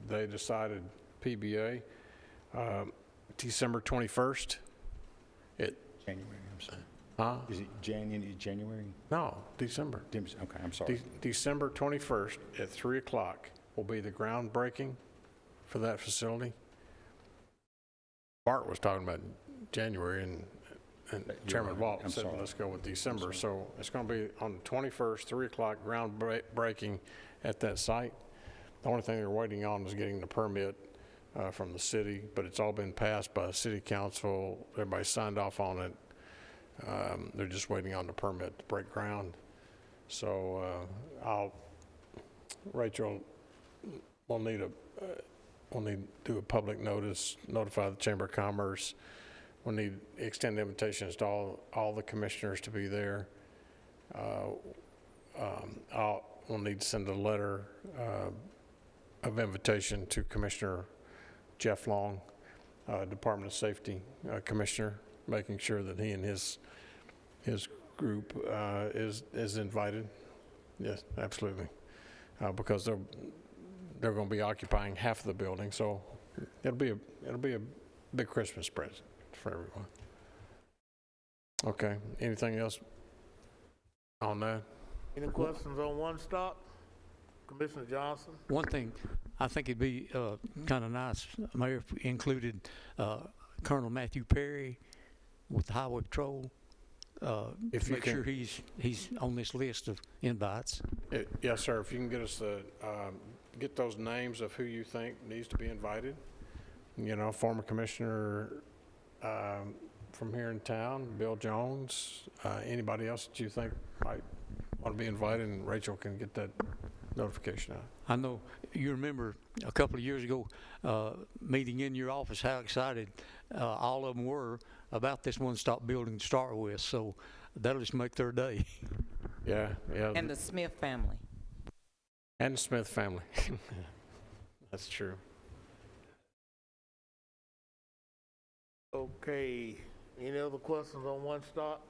They decided, PBA, December 21st. January, I'm sorry. Huh? Is it January? No, December. Okay, I'm sorry. December 21st at 3 o'clock will be the groundbreaking for that facility. Bart was talking about January, and Chairman Vaught said, let's go with December. So it's going to be on the 21st, 3 o'clock, groundbreaking at that site. The only thing they're waiting on is getting the permit from the city, but it's all been passed by the city council. Everybody signed off on it. They're just waiting on the permit to break ground. So Rachel will need to do a public notice, notify the Chamber of Commerce. We'll need to extend invitations to all the commissioners to be there. We'll need to send a letter of invitation to Commissioner Jeff Long, Department of Safety Commissioner, making sure that he and his group is invited. Yes, absolutely, because they're going to be occupying half of the building, so it'll be a big Christmas present for everyone. Okay, anything else on that? Any questions on One Stop? Commissioner Johnson? One thing, I think it'd be kind of nice, Mayor, if we included Colonel Matthew Perry with the Highway Patrol. If you make sure he's on this list of invites. Yes, sir. If you can get us get those names of who you think needs to be invited. You know, former commissioner from here in town, Bill Jones, anybody else that you think might want to be invited, and Rachel can get that notification out. I know you remember a couple of years ago meeting in your office how excited all of them were about this one-stop building to start with, so that'll just make their day. Yeah. And the Smith family. And the Smith family. That's true. Okay, any other questions on One Stop?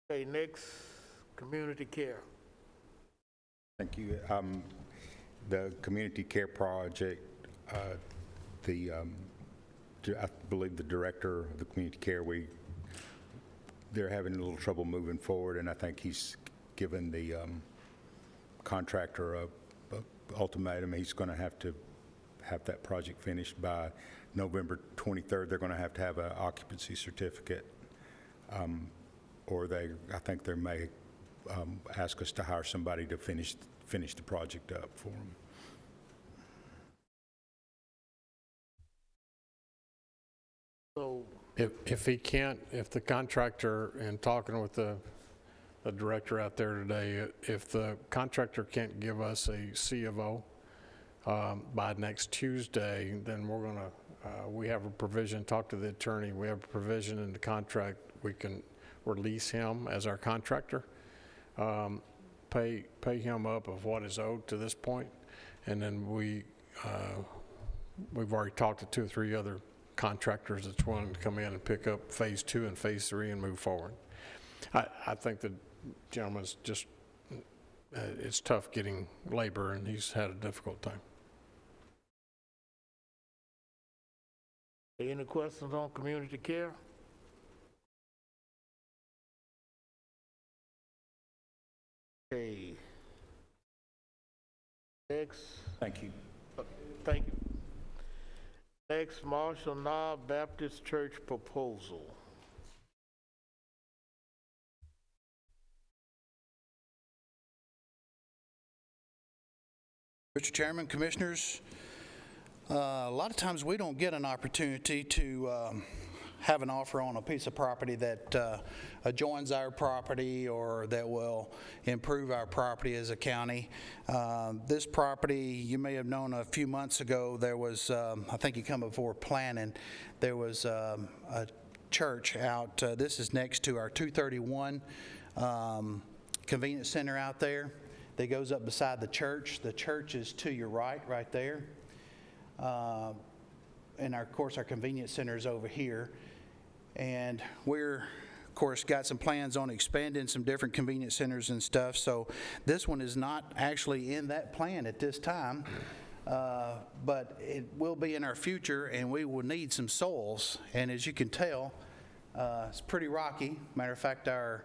Okay, next, community care. Thank you. The community care project, I believe the director of the community care, they're having a little trouble moving forward, and I think he's given the contractor a ultimatum. He's going to have that project finished by November 23rd. They're going to have an occupancy certificate, or I think they may ask us to hire somebody to finish the project up for them. So If he can't, if the contractor, and talking with the director out there today, if the contractor can't give us a C of O by next Tuesday, then we're gonna, we have a provision, talk to the attorney, we have a provision in the contract, we can release him as our contractor, pay him up of what is owed to this point, and then we've already talked to 2 or 3 other contractors that's willing to come in and pick up phase 2 and phase 3 and move forward. I think the gentleman's just, it's tough getting labor, and he's had a difficult time. Any questions on community care? Okay. Next. Thank you. Thank you. Next, Marshall Knob Baptist Church proposal. Mr. Chairman, Commissioners, a lot of times we don't get an opportunity to have an offer on a piece of property that adjoins our property or that will improve our property as a county. This property, you may have known a few months ago, there was, I think you come before planning, there was a church out, this is next to our 231 convenience center out there that goes up beside the church. The church is to your right there. And of course, our convenience center is over here. And we're, of course, got some plans on expanding some different convenience centers and stuff. So this one is not actually in that plan at this time, but it will be in our future, and we will need some soils. And as you can tell, it's pretty rocky. Matter of fact, our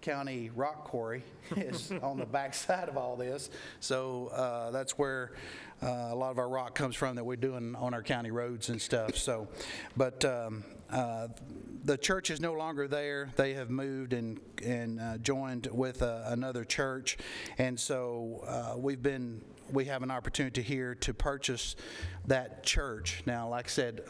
county rock quarry is on the back side of all this. So that's where a lot of our rock comes from that we're doing on our county roads and stuff. So, but the church is no longer there. They have moved and joined with another church. And so we have an opportunity here to purchase that church. Now, like I said,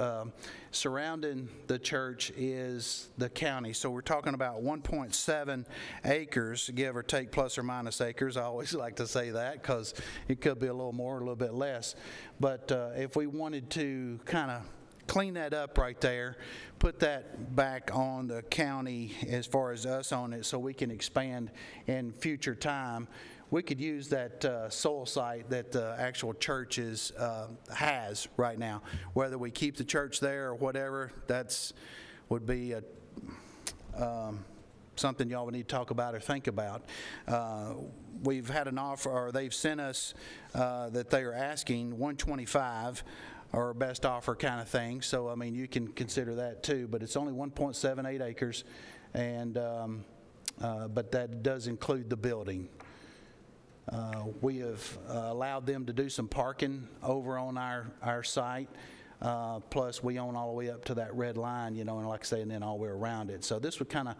surrounding the church is the county. So we're talking about 1.7 acres, give or take, plus or minus acres. I always like to say that because it could be a little more, a little bit less. But if we wanted to kind of clean that up right there, put that back on the county as far as us on it so we can expand in future time, we could use that soil site that the actual church has right now. Whether we keep the church there or whatever, would be something y'all would need to talk about or think about. We've had an offer, or they've sent us that they are asking $125 or best offer kind of thing. So, I mean, you can consider that too, but it's only 1.78 acres, and but that does include the building. We have allowed them to do some parking over on our site, plus we own all the way up to that red line, and like I say, and then all the way around it. So this would kind of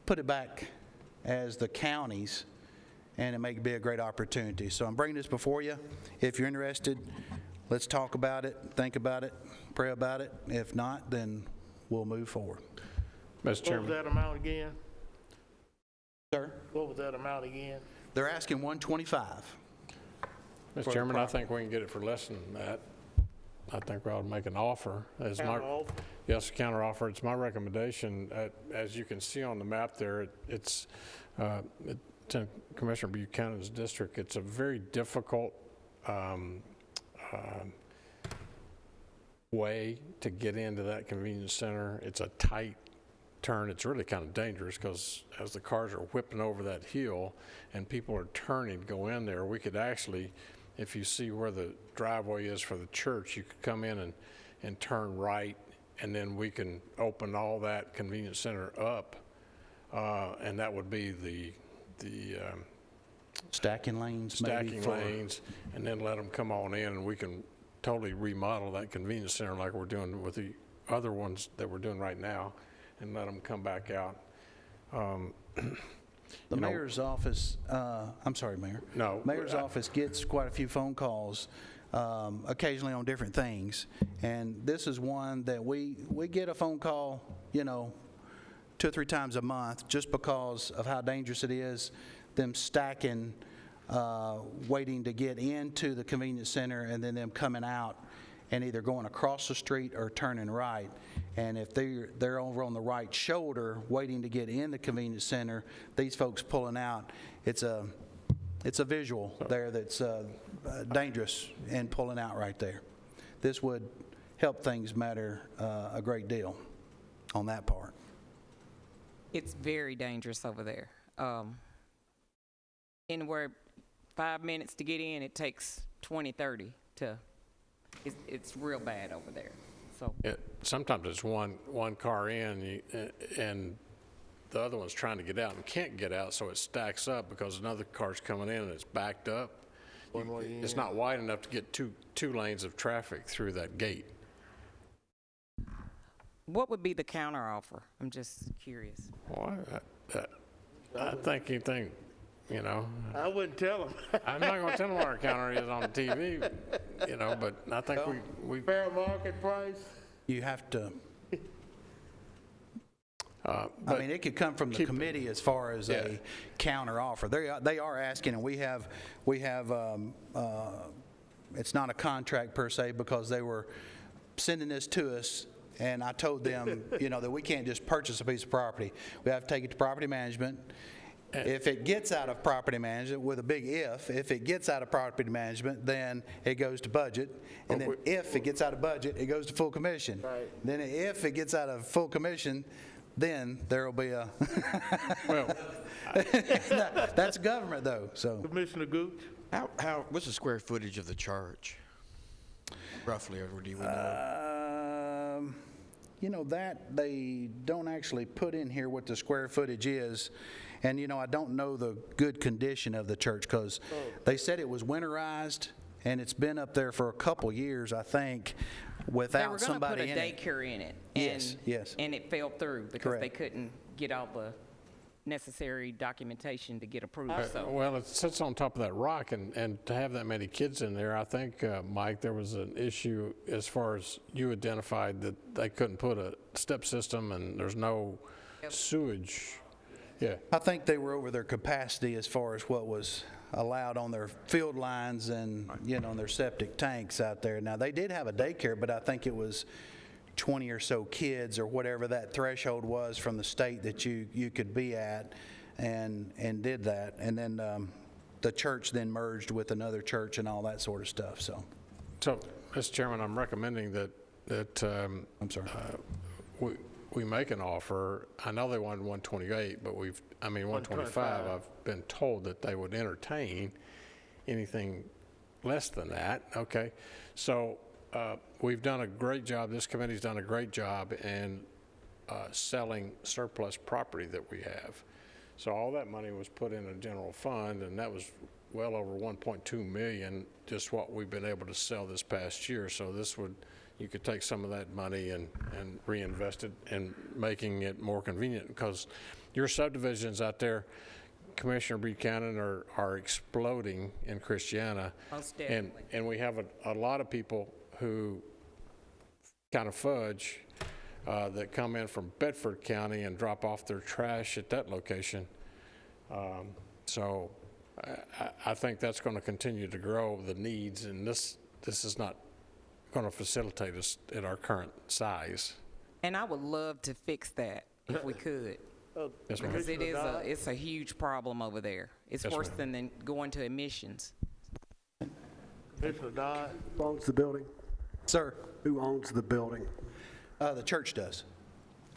put it back as the county's, and it may be a great opportunity. So I'm bringing this before you. If you're interested, let's talk about it, think about it, pray about it. If not, then we'll move forward. Mr. Chairman. What was that amount again? Sir? What was that amount again? They're asking $125. Mr. Chairman, I think we can get it for less than that. I think we ought to make an offer. Counter-offer? Yes, a counter offer. It's my recommendation. As you can see on the map there, it's in Commissioner Buchanan's district. It's a very difficult way to get into that convenience center. It's a tight turn. It's really kind of dangerous because as the cars are whipping over that hill and people are turning to go in there, we could actually, if you see where the driveway is for the church, you could come in and turn right, and then we can open all that convenience center up, and that would be the stacking lanes, stacking lanes, and then let them come on in, and we can totally remodel that convenience center like we're doing with the other ones that we're doing right now, and let them come back out. The mayor's office, I'm sorry, Mayor. No. Mayor's office gets quite a few phone calls occasionally on different things, and this is one that we get a phone call you know, 2 or 3 times a month, just because of how dangerous it is, them stacking, waiting to get into the convenience center, and then them coming out and either going across the street or turning right. And if they're over on the right shoulder waiting to get in the convenience center, these folks pulling out, it's a visual there that's dangerous and pulling out right there. This would help things matter a great deal on that part. It's very dangerous over there. Anywhere 5 minutes to get in, it takes 20, 30 to, it's real bad over there. So Sometimes it's one car in, and the other one's trying to get out and can't get out, so it stacks up because another car's coming in and it's backed up. It's not wide enough to get two lanes of traffic through that gate. what would be the counter offer? I'm just curious. Well, I think anything, you know. I wouldn't tell them. I'm not going to tell them what our counter is on the TV, you know, but I think we Fair market price? You have to, I mean, it could come from the committee as far as a counter offer. They are asking, and we have, it's not a contract per se, because they were sending this to us, and I told them, you know, that we can't just purchase a piece of property. We have to take it to property management. If it gets out of property management, with a big if it gets out of property management, then it goes to budget. And then if it gets out of budget, it goes to full commission. Right. Then if it gets out of full commission, then there'll be a, well, that's government though, so. Commissioner Gooch? What's the square footage of the church? Roughly, or do we know? You know, that they don't actually put in here what the square footage is. And, you know, I don't know the good condition of the church, because they said it was winterized, and it's been up there for a couple years, I think, without somebody in it. They were going to put a daycare in it. And, Yes. And it fell through because Correct. they couldn't get all the necessary documentation to get approved. So well, it sits on top of that rock, and to have that many kids in there, I think, Mike, there was an issue as far as you identified that they couldn't put a step system, and there's no sewage. Yeah. I think they were over their capacity as far as what was allowed on their field lines and, you know, their septic tanks out there. Now, they did have a daycare, but I think it was 20 or so kids or whatever that threshold was from the state that you could be at, and did that. And then the church then merged with another church and all that sort of stuff, so. So, Mr. Chairman, I'm recommending that I'm sorry. we make an offer. I know they wanted 128, but 125. I've been told that they would entertain anything less than that. Okay, so we've done a great job. This committee's done a great job in selling surplus property that we have. So all that money was put in a general fund, and that was well over 1.2 million, just what we've been able to sell this past year. So this would, you could take some of that money and reinvest it in making it more convenient, because your subdivisions out there, Commissioner Buchanan, are exploding in Christiana. Most definitely. And we have a lot of people who kind of fudge that come in from Bedford County and drop off their trash at that location. So I think that's going to continue to grow the needs, and this is not going to facilitate us at our current size. and I would love to fix that if we could. Yes, ma'am. Because it's a huge problem over there. It's Yes, worse ma'am. than going to emissions. Commissioner Dodd? Who owns the building? Sir? Who owns the building? The church does.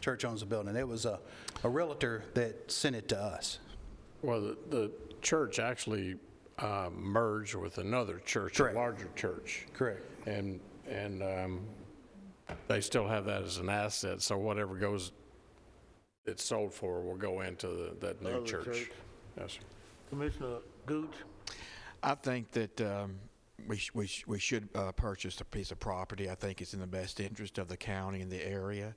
Church owns the building. It was a realtor that sent it to us. Well, the church actually merged with another church, Correct. a larger church. Correct. And they still have that as an asset, so whatever it's sold for will go into that new Other church. church. Yes, sir. Commissioner Gooch? I think that we should purchase a piece of property. I think it's in the best interest of the county and the area.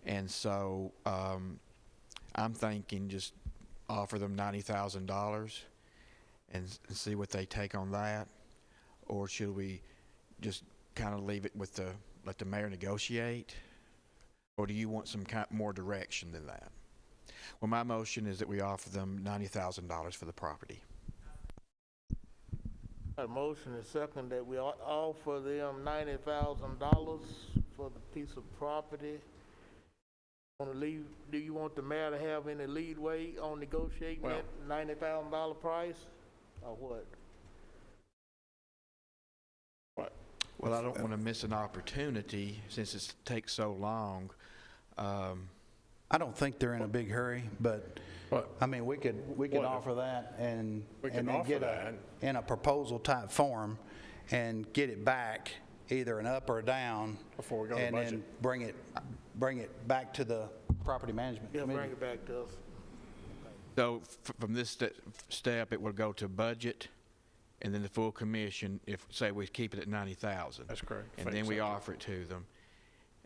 And so I'm thinking just offer them $90,000 and see what they take on that. Or should we just kind of leave it with let the mayor negotiate? Or do you want some more direction than that? Well, my motion is that we offer them $90,000 for the property. A motion is second that we offer them $90,000 for the piece of property. Do you want the mayor to have any leadway on negotiating that $90,000 price, or what? Well, I don't want to miss an opportunity since it takes so long. I don't think they're in a big hurry, but, I mean, we could offer that and then get in a proposal type form and get it back, either an up or a down. Before we go to and budget. then bring it back to the property management Yeah, committee. bring it back to us. So from this step, it will go to budget, and then the full commission, if, say, we keep it at 90,000. That's correct. And then we offer it to them.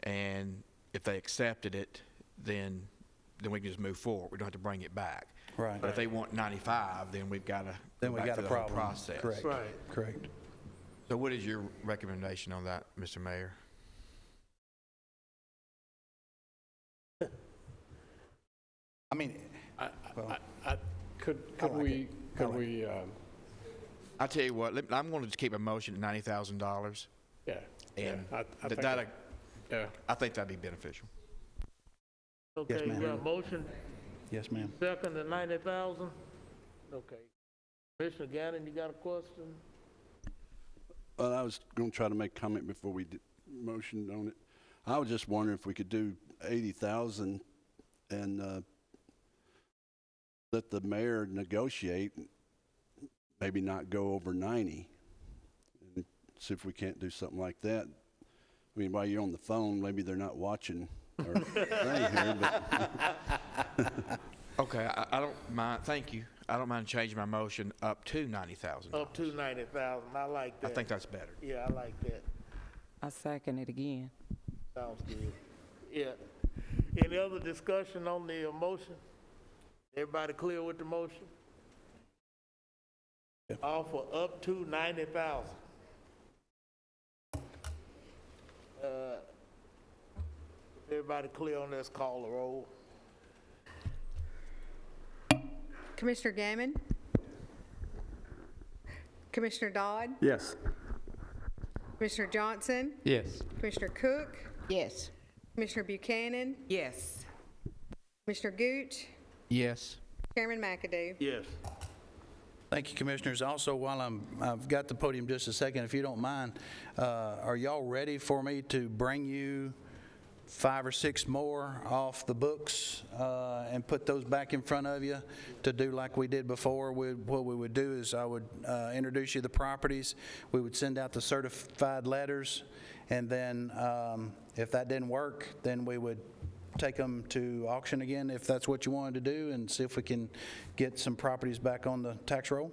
And if they accepted it, then we can just move forward. We don't have to bring it back. Right. But if they want 95, then we've got to Then go we back got to a the whole problem. process. Correct. Right. Correct. So what is your recommendation on that, Mr. Mayor? I mean, Could I like we, I'll tell you what, I'm going to keep a motion at $90,000. yeah. And I think yeah. I think that'd be beneficial. Okay, ma'am. you got a motion, yes, ma'am. second at 90,000? Okay. Commissioner Gannon, you got a question? Well, I was going to try to make a comment before we motioned on it. I was just wondering if we could do 80,000 and let the mayor negotiate, maybe not go over 90, and see if we can't do something like that. I mean, while you're on the phone, maybe they're not watching our thing here, but Okay, I don't mind, thank you. I don't mind changing my motion up to $90,000. Up to 90,000, I like that. I think that's better. Yeah, I like that. I second it again. Sounds good. Yeah. Any other discussion on the motion? Everybody clear with the motion? Offer up to 90,000. Everybody clear on this, call the roll. Commissioner Gammon? Commissioner Dodd? Yes. Commissioner Johnson? Yes. Commissioner Cook? Yes. Commissioner Buchanan? Yes. Commissioner Gooch? Yes. Chairman McAdoo? Yes. Thank you, Commissioners. Also, while I've got the podium just a second, if you don't mind, are y'all ready for me to bring you 5 or 6 more off the books and put those back in front of you to do like we did before? What we would do is I would introduce you to the properties. We would send out the certified letters, and then if that didn't work, then we would take them to auction again if that's what you wanted to do, and see if we can get some properties back on the tax roll.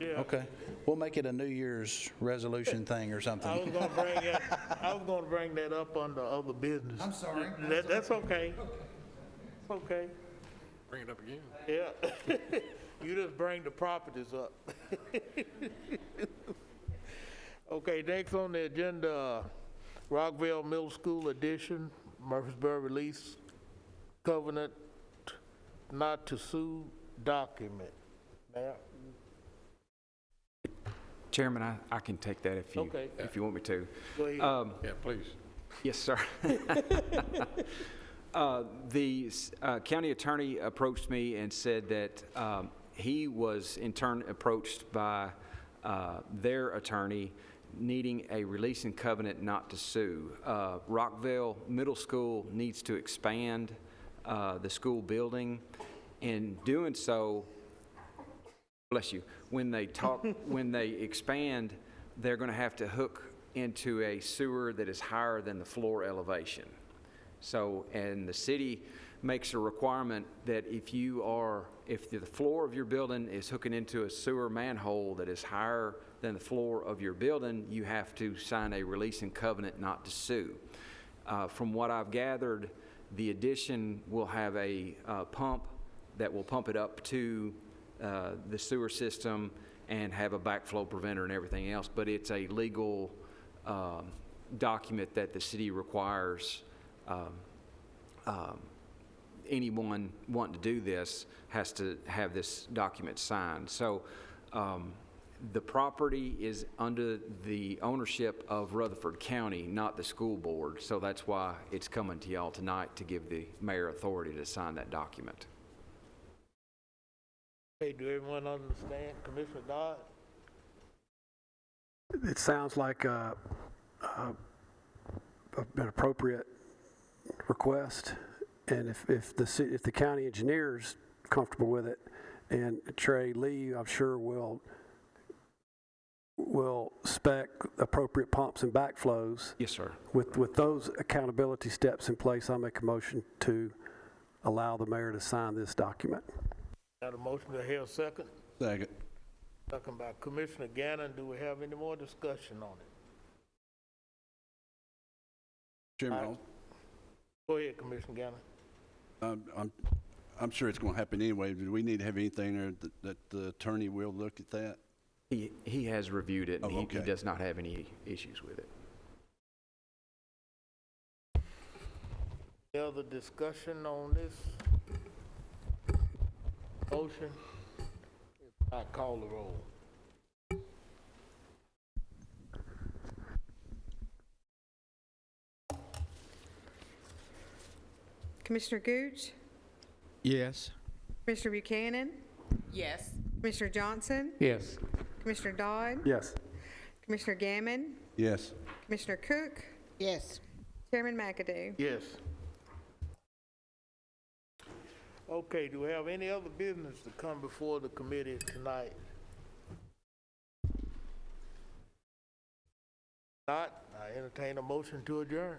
Yeah. Okay. We'll make it a New Year's resolution thing or something. I was gonna bring that up under other business. I'm sorry. That's okay. It's okay. Bring it up again. Yeah. You just bring the properties up. Okay, next on the agenda, Rockville Middle School addition, Murfreesboro lease covenant not to sue document. Mayor? Chairman, I can take that if you want me to. Go ahead. Yeah, please. Yes, sir. The county attorney approached me and said that he was in turn approached by their attorney needing a release and covenant not to sue. Rockville Middle School needs to expand the school building. In doing so, bless you, when they expand, they're going to have to hook into a sewer that is higher than the floor elevation. So, and the city makes a requirement that if the floor of your building is hooking into a sewer manhole that is higher than the floor of your building, you have to sign a release and covenant not to sue. From what I've gathered, the addition will have a pump that will pump it up to the sewer system and have a backflow preventer and everything else, but it's a legal document that the city requires anyone wanting to do this has to have this document signed. So the property is under the ownership of Rutherford County, not the school board. So that's why it's coming to y'all tonight to give the mayor authority to sign that document. Okay, do everyone understand? Commissioner Dodd? It sounds like an appropriate request, and if the county engineer's comfortable with it, and Trey Lee, I'm sure will spec appropriate pumps and backflows. Yes, sir. With those accountability steps in place, I make a motion to allow the mayor to sign this document. Got a motion to hear a second? Second. Second by Commissioner Gannon. Do we have any more discussion on it? Chairman, Go ahead, Commissioner Gannon. I'm sure it's going to happen anyway. Do we need to have anything there that the attorney will look at that? He has reviewed it, and Oh, he okay. does not have any issues with it. Any other discussion on this motion? If not, call the roll. Commissioner Gooch, Yes. Commissioner Buchanan, Yes. Commissioner Johnson, Yes. Commissioner Dodd, Yes. Commissioner Gammon, Yes. Commissioner Cook, Yes. Chairman McAdoo. Yes. Okay, do we have any other business to come before the committee tonight? Not, I entertain a motion to adjourn.